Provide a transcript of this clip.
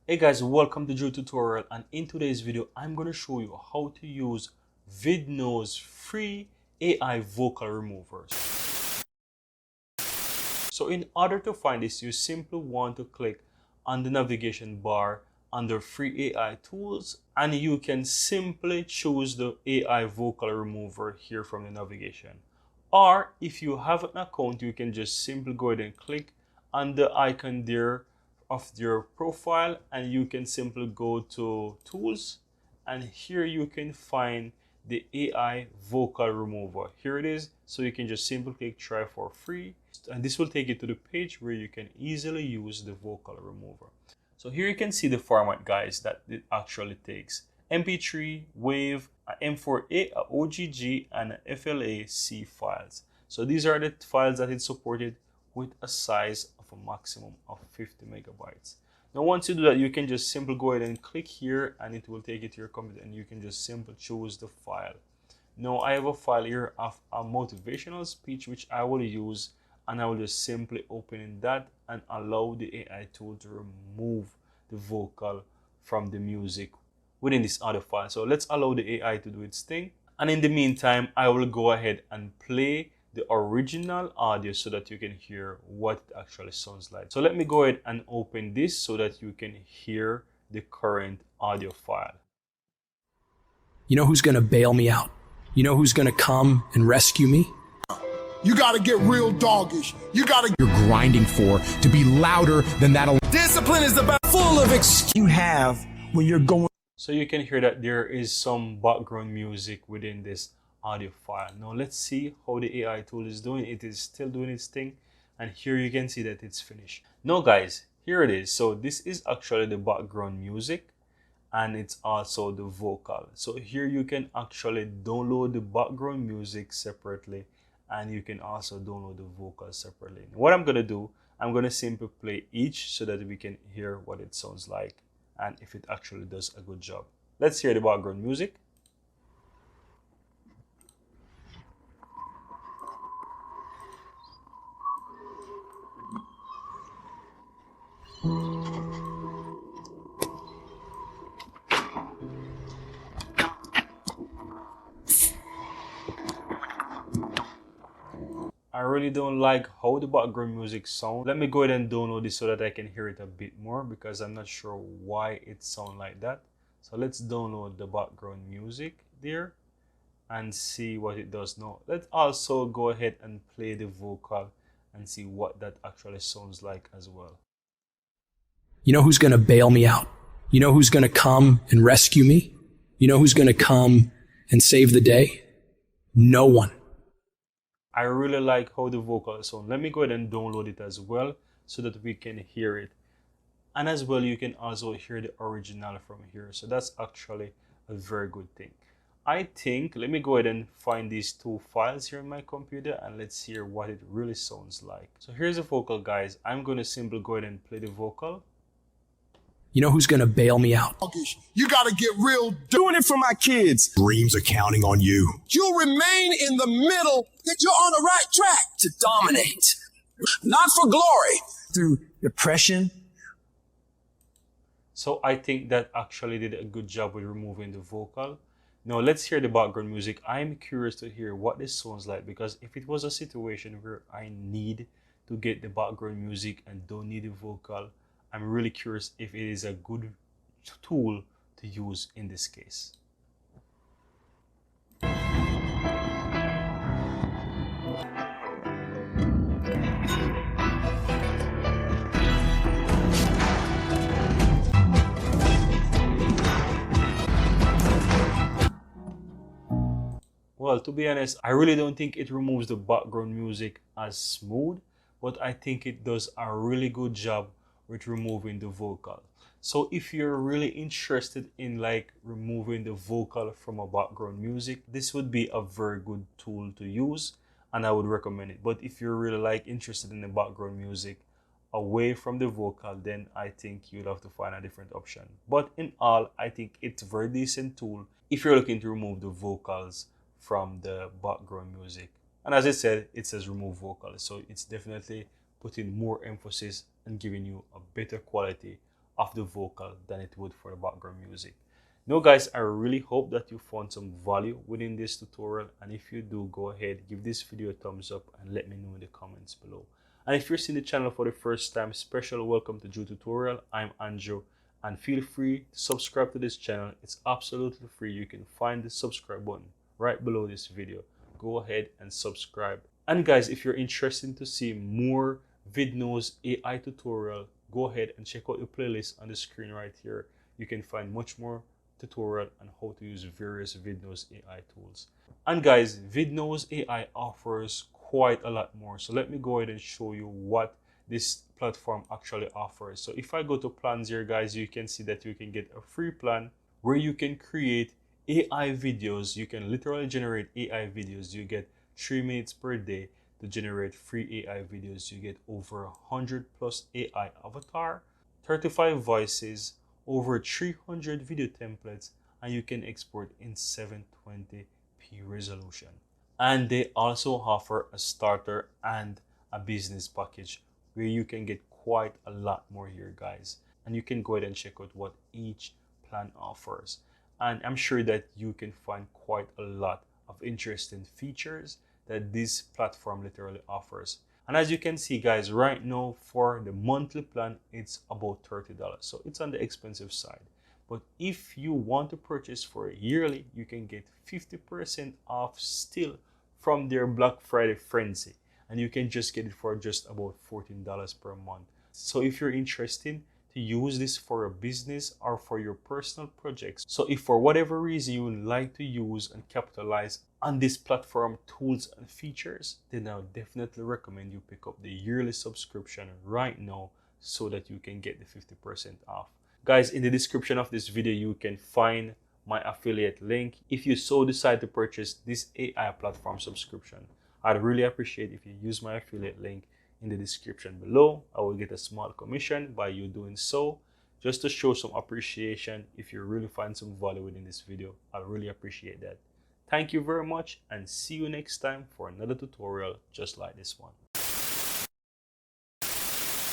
Hey guys, welcome to Drew Tutorial, and in today's video I'm going to show you how to use Vidnoz free AI vocal removers. So in order to find this, you simply want to click on the navigation bar under free AI tools, and you can simply choose the AI vocal remover here from the navigation. Or if you have an account, you can just simply go ahead and click on the icon there of your profile, and you can simply go to tools, and here you can find the AI vocal remover. Here it is. So you can just simply click try for free, and this will take you to the page where you can easily use the vocal remover. So here you can see the format, guys, that it actually takes: MP3, WAV, a M4A, a OGG, and a FLAC files. So these are the files that it supported with a size of a maximum of 50 megabytes. Now once you do that, you can just simply go ahead and click here, and it will take you to your computer, and you can just simply choose the file. Now I have a file here of a motivational speech which I will use, and I will just simply open in that and allow the AI tool to remove the vocal from the music within this other file. So let's allow the AI to do its thing, and in the meantime I will go ahead and play the original audio so that you can hear what it actually sounds like. So let me go ahead and open this so that you can hear the current audio file. You know who's gonna bail me out? You know who's gonna come and rescue me? You gotta get real doggish. You gotta. You're grinding for to be louder than that. Discipline is about Full of excuse you have when you're going. So you can hear that there is some background music within this audio file. Now let's see how the AI tool is doing. It is still doing its thing, and here you can see that it's finished. Now guys, here it is. So this is actually the background music, and it's also the vocal. So here you can actually download the background music separately, and you can also download the vocal separately. What I'm gonna do, I'm gonna simply play each so that we can hear what it sounds like and if it actually does a good job. Let's hear the background music. I really don't like how the background music sounds. Let me go ahead and download this so that I can hear it a bit more, because I'm not sure why it sounds like that. So let's download the background music there and see what it does now. Let's also go ahead and play the vocal and see what that actually sounds like as well. You know who's gonna bail me out? You know who's gonna come and rescue me? You know who's gonna come and save the day? No one. I really like how the vocal sounds. Let me go ahead and download it as well so that we can hear it. And as well, you can also hear the original from here. So that's actually a very good thing. I think, let me go ahead and find these two files here on my computer, and let's hear what it really sounds like. So here's the vocal, guys. I'm going to simply go ahead and play the vocal. You know who's gonna bail me out? doggish. You gotta get real. Doing it for my kids. Dreams are counting on you. You'll remain in the middle. That you're on the right track. To dominate. Not for glory. Through depression. So I think that actually did a good job with removing the vocal. Now let's hear the background music. I'm curious to hear what this sounds like, because if it was a situation where I need to get the background music and don't need the vocal, I'm really curious if it is a good tool to use in this case. Well, to be honest, I really don't think it removes the background music as smooth, but I think it does a really good job with removing the vocal. So if you're really interested in like removing the vocal from a background music, this would be a very good tool to use, and I would recommend it. But if you're really like interested in the background music away from the vocal, then I think you'll have to find a different option. But in all, I think it's a very decent tool if you're looking to remove the vocals from the background music. And as I said, it says remove vocals, so it's definitely putting more emphasis and giving you a better quality of the vocal than it would for the background music. Now guys, I really hope that you found some value within this tutorial, and if you do, go ahead, give this video a thumbs up and let me know in the comments below. And if you're seeing the channel for the first time, special welcome to Drew Tutorial. I'm Andrew, and feel free to subscribe to this channel. It's absolutely free. You can find the subscribe button right below this video. Go ahead and subscribe. And guys, if you're interested to see more Vidnoz AI tutorial, go ahead and check out the playlist on the screen right here. You can find much more tutorial on how to use various Vidnoz AI tools. And guys, Vidnoz AI offers quite a lot more. So let me go ahead and show you what this platform actually offers. So if I go to plans here, guys, you can see that you can get a free plan where you can create AI videos. You can literally generate AI videos. You get 3 minutes per day to generate free AI videos. You get over 100 plus AI avatar, 35 voices, over 300 video templates, and you can export in 720p resolution. And they also offer a starter and a business package where you can get quite a lot more here, guys. And you can go ahead and check out what each plan offers. And I'm sure that you can find quite a lot of interesting features that this platform literally offers. And as you can see, guys, right now for the monthly plan, it's about $30. So it's on the expensive side. But if you want to purchase for yearly, you can get 50% off still from their Black Friday frenzy. And you can just get it for just about $14 per month. So if you're interested to use this for a business or for your personal projects, so if for whatever reason you would like to use and capitalize on this platform tools and features, then I would definitely recommend you pick up the yearly subscription right now so that you can get the 50% off. Guys, in the description of this video, you can find my affiliate link if you so decide to purchase this AI platform subscription. I'd really appreciate if you use my affiliate link in the description below. I will get a small commission by you doing so, just to show some appreciation. If you really find some value within this video, I really appreciate that. Thank you very much, and see you next time for another tutorial just like this one.